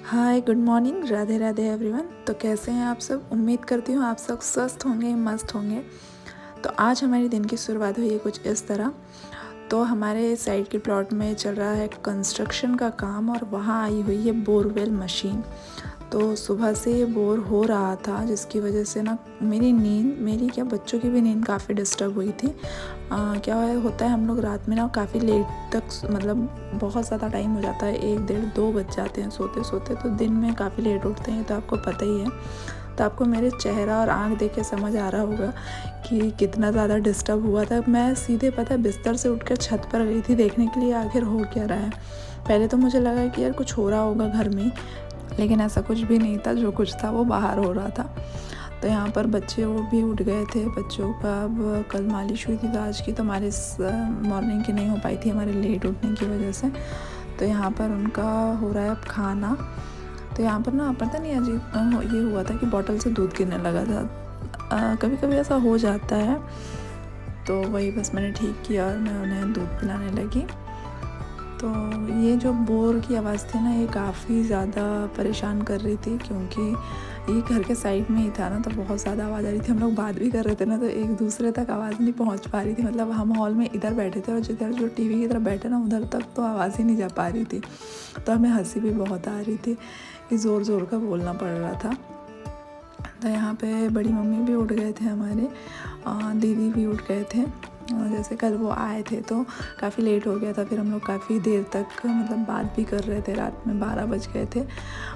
हाय, good morning, Radhe Radhe everyone. तो कैसे हैं आप सब? उम्मीद करती हूँ आप सब स्वस्थ होंगे, मस्त होंगे। तो आज हमारी दिन की शुरुआत हुई है कुछ इस तरह। तो हमारे साइड के प्लॉट में चल रहा है कंस्ट्रक्शन का काम और वहाँ आई हुई है बोरवेल मशीन। तो सुबह से ये बोर हो रहा था, जिसकी वजह से ना मेरी क्या बच्चों की भी नींद काफ़ी डिस्टर्ब हुई थी। क्या होता है, हम लोग रात में ना काफ़ी लेट तक, मतलब बहुत ज़्यादा टाइम हो जाता है, 1 डेढ़ 2 बज जाते हैं सोते सोते। तो दिन में काफ़ी लेट उठते हैं, तो आपको पता ही है। तो आपको मेरे चेहरा और आँख देख के समझ आ रहा होगा कि कितना ज़्यादा डिस्टर्ब हुआ था। मैं सीधे पता बिस्तर से उठकर छत पर गई थी देखने के लिए आखिर हो क्या रहा है। पहले तो मुझे लगा कि यार कुछ हो रहा होगा घर में, लेकिन ऐसा कुछ भी नहीं था। जो कुछ था वो बाहर हो रहा था। तो यहाँ पर बच्चे वो भी उठ गए थे। बच्चों का अब कल मालिश हुई थी, तो आज की तो हमारे मॉर्निंग की नहीं हो पाई थी हमारे लेट उठने की वजह से। तो यहाँ पर उनका हो रहा है अब खाना। तो यहाँ पर ना पता नहीं अजीब ये हुआ था कि बॉटल से दूध गिरने लगा था। कभी कभी ऐसा हो जाता है। तो वही बस मैंने ठीक किया और मैं उन्हें दूध पिलाने लगी। तो ये जो बोर की आवाज़ थी ना, ये काफ़ी ज़्यादा परेशान कर रही थी, क्योंकि ये घर के साइड में ही था ना, तो बहुत ज़्यादा आवाज़ आ रही थी। हम लोग बात भी कर रहे थे ना, तो एक दूसरे तक आवाज़ नहीं पहुंच पा रही थी। मतलब हम हॉल में इधर बैठे थे और जिधर जो टीवी की तरफ बैठे ना, उधर तक तो आवाज़ ही नहीं जा पा रही थी। तो हमें हंसी भी बहुत आ रही थी कि ज़ोर ज़ोर का बोलना पड़ रहा था। तो यहाँ पे बड़ी मम्मी भी उठ गए थे हमारे, दीदी भी उठ गए थे। जैसे कल वो आए थे तो काफ़ी लेट हो गया था। फिर हम लोग काफ़ी देर तक मतलब बात भी कर रहे थे। रात में 12 बज गए थे।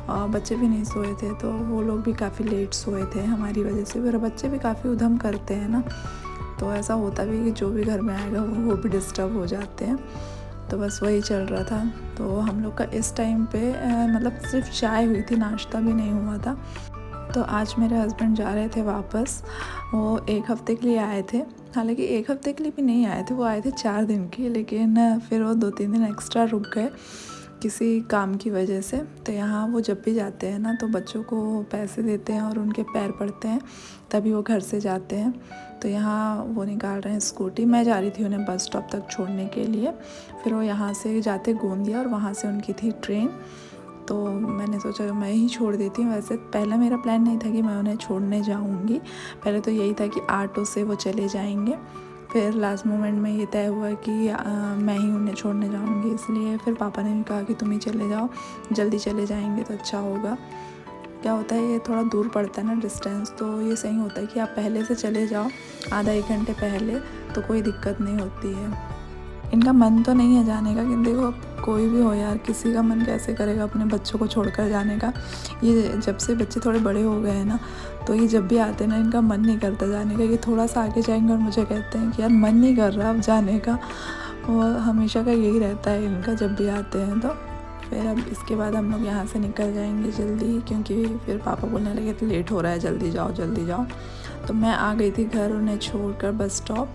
बच्चे भी नहीं सोए थे, तो वो लोग भी काफ़ी लेट सोए थे हमारी वजह से। फिर बच्चे भी काफ़ी उधम करते हैं ना, तो ऐसा होता भी कि जो भी घर में आएगा वो भी डिस्टर्ब हो जाते हैं। तो बस वही चल रहा था। तो हम लोग का इस टाइम पे मतलब सिर्फ चाय हुई थी, नाश्ता भी नहीं हुआ था। तो आज मेरे हस्बैंड जा रहे थे वापस। वो 1 हफ़्ते के लिए आए थे। हालांकि 1 हफ़्ते के लिए भी नहीं आए थे, वो आए थे 4 दिन के, लेकिन फिर वो 2-3 दिन एक्स्ट्रा रुक गए किसी काम की वजह से। तो यहाँ वो जब भी जाते हैं ना, तो बच्चों को पैसे देते हैं और उनके पैर पड़ते हैं, तभी वो घर से जाते हैं। तो यहाँ वो निकाल रहे हैं स्कूटी। मैं जा रही थी उन्हें बस स्टॉप तक छोड़ने के लिए। फिर वो यहाँ से जाते गोंदिया और वहाँ से उनकी थी ट्रेन। तो मैंने सोचा मैं ही छोड़ देती हूँ। वैसे पहला मेरा प्लान नहीं था कि मैं उन्हें छोड़ने जाऊँगी। पहले तो यही था कि ऑटो से वो चले जाएंगे। फिर लास्ट मोमेंट में ये तय हुआ कि मैं ही उन्हें छोड़ने जाऊँगी। इसलिए फिर पापा ने भी कहा कि तुम ही चले जाओ, जल्दी चले जाएंगे तो अच्छा होगा। क्या होता है, ये थोड़ा दूर पड़ता है ना डिस्टेंस, तो ये सही होता है कि आप पहले से चले जाओ, आधा 1 घंटे पहले, तो कोई दिक्कत नहीं होती है। इनका मन तो नहीं है जाने का, क्योंकि देखो अब कोई भी हो यार, किसी का मन कैसे करेगा अपने बच्चों को छोड़कर जाने का। ये जब से बच्चे थोड़े बड़े हो गए हैं ना, तो ये जब भी आते हैं ना, इनका मन नहीं करता जाने का। ये थोड़ा सा आगे जाएंगे और मुझे कहते हैं कि यार मन नहीं कर रहा अब जाने का। और हमेशा का यही रहता है इनका जब भी आते हैं। तो फिर अब इसके बाद हम लोग यहाँ से निकल जाएंगे जल्दी, क्योंकि फिर पापा बोलने लगे तो लेट हो रहा है, जल्दी जाओ जल्दी जाओ। तो मैं आ गई थी घर उन्हें छोड़कर बस स्टॉप।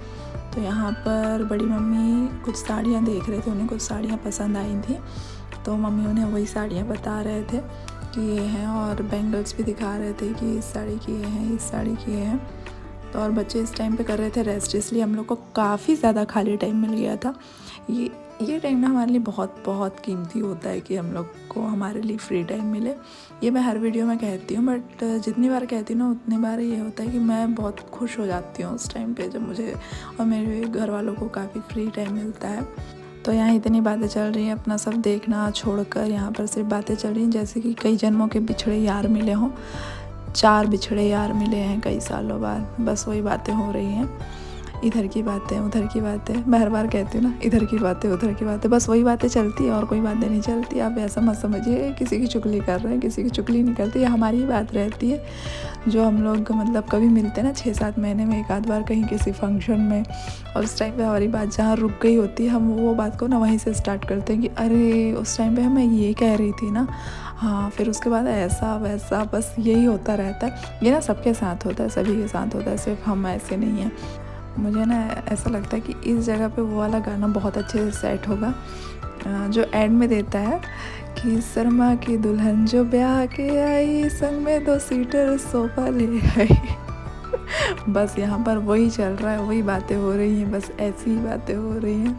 तो यहाँ पर बड़ी मम्मी कुछ साड़ियाँ देख रहे थे, उन्हें कुछ साड़ियाँ पसंद आई थी। तो मम्मी उन्हें वही साड़ियाँ बता रहे थे कि ये हैं, और बैंगल्स भी दिखा रहे थे कि इस साड़ी की ये हैं, इस साड़ी की ये हैं। तो और बच्चे इस टाइम पे कर रहे थे रेस्ट, इसलिए हम लोग को काफ़ी ज़्यादा खाली टाइम मिल गया था। ये टाइम ना हमारे लिए बहुत बहुत कीमती होता है कि हम लोग को हमारे लिए फ्री टाइम मिले। ये मैं हर वीडियो में कहती हूँ, बट जितनी बार कहती हूँ ना उतनी बार ये होता है कि मैं बहुत खुश हो जाती हूँ उस टाइम पे, जब मुझे और मेरे घर वालों को काफ़ी फ्री टाइम मिलता है। तो यहाँ इतनी बातें चल रही हैं, अपना सब देखना छोड़कर यहाँ पर सिर्फ बातें चल रही हैं, जैसे कि कई जन्मों के बिछड़े यार मिले हों। 4 बिछड़े यार मिले हैं कई सालों बाद, बस वही बातें हो रही हैं। इधर की बातें उधर की बातें, मैं हर बार कहती हूँ ना, इधर की बातें उधर की बातें, बस वही बातें चलती है और कोई बातें नहीं चलती। आप ऐसा मत समझिए किसी की चुगली कर रहे हैं, किसी की चुगली नहीं करती, ये हमारी ही बात रहती है। जो हम लोग मतलब कभी मिलते हैं ना 6-7 महीने में 1 आध बार कहीं किसी फंक्शन में, और उस टाइम पे हमारी बात जहाँ रुक गई होती है, हम वो बात को ना वहीं से स्टार्ट करते हैं कि अरे उस टाइम पे मैं ये कह रही थी ना, हाँ। फिर उसके बाद ऐसा वैसा, बस यही होता रहता है। ये ना सबके साथ होता है, सभी के साथ होता है, सिर्फ हम ऐसे नहीं हैं। मुझे ना ऐसा लगता है कि इस जगह पे वो वाला गाना बहुत अच्छे से सेट होगा, जो एंड में देता है कि शर्मा की दुल्हन जो ब्याह के आई, संग में 2 सीटर सोफा ले आई। बस यहाँ पर वही चल रहा है, वही बातें हो रही हैं, बस ऐसी ही बातें हो रही हैं।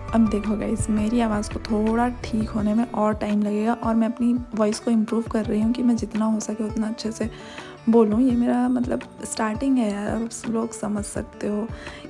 अब देखो गाइस, मेरी आवाज़ को थोड़ा ठीक होने में और टाइम लगेगा और मैं अपनी वॉइस को इम्प्रूव कर रही हूँ कि मैं जितना हो सके उतना अच्छे से बोलूँ। ये मेरा मतलब स्टार्टिंग है यार, आप लोग समझ सकते हो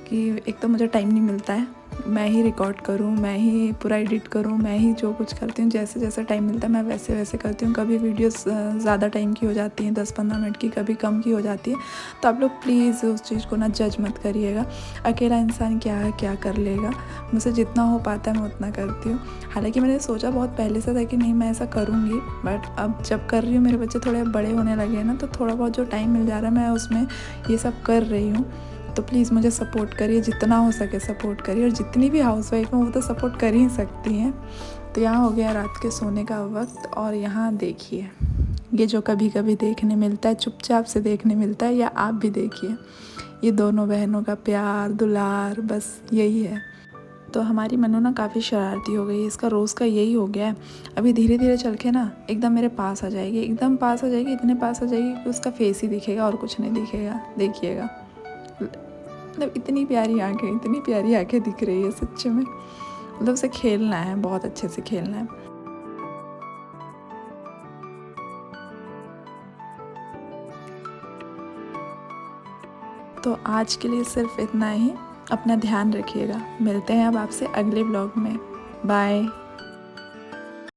कि एक तो मुझे टाइम नहीं मिलता है, मैं ही रिकॉर्ड करूँ, मैं ही पूरा एडिट करूँ, मैं ही जो कुछ करती हूँ, जैसे जैसे टाइम मिलता है मैं वैसे वैसे करती हूँ। कभी वीडियोस ज़्यादा टाइम की हो जाती हैं, 10-15 मिनट की, कभी कम की हो जाती है। तो आप लोग प्लीज़ उस चीज़ को ना जज मत करिएगा। अकेला इंसान क्या कर लेगा, मुझसे जितना हो पाता है मैं उतना करती हूँ। हालांकि मैंने सोचा बहुत पहले से था कि नहीं मैं ऐसा करूँगी, बट अब जब कर रही हूँ, मेरे बच्चे थोड़े बड़े होने लगे हैं ना, तो थोड़ा बहुत जो टाइम मिल जा रहा है मैं उसमें ये सब कर रही हूँ। तो प्लीज़ मुझे सपोर्ट करिए, जितना हो सके सपोर्ट करिए। और जितनी भी हाउसवाइफ हैं वो तो सपोर्ट कर ही सकती हैं। तो यहाँ हो गया रात के सोने का वक्त, और यहाँ देखिए ये जो कभी कभी देखने मिलता है, चुपचाप से देखने मिलता है, या आप भी देखिए, ये दोनों बहनों का प्यार दुलार, बस यही है। तो हमारी मनु ना काफ़ी शरारती हो गई है, इसका रोज़ का यही हो गया है। अभी धीरे धीरे चल के ना एकदम मेरे पास आ जाएगी, एकदम पास आ जाएगी, इतने पास आ जाएगी कि उसका फेस ही दिखेगा और कुछ नहीं दिखेगा, देखिएगा। मतलब इतनी प्यारी आंखें दिख रही है सच्चे में। मतलब उसे खेलना है, बहुत अच्छे से खेलना है। तो आज के लिए सिर्फ इतना ही। अपना ध्यान रखिएगा। मिलते हैं अब आपसे अगले ब्लॉग में। बाय।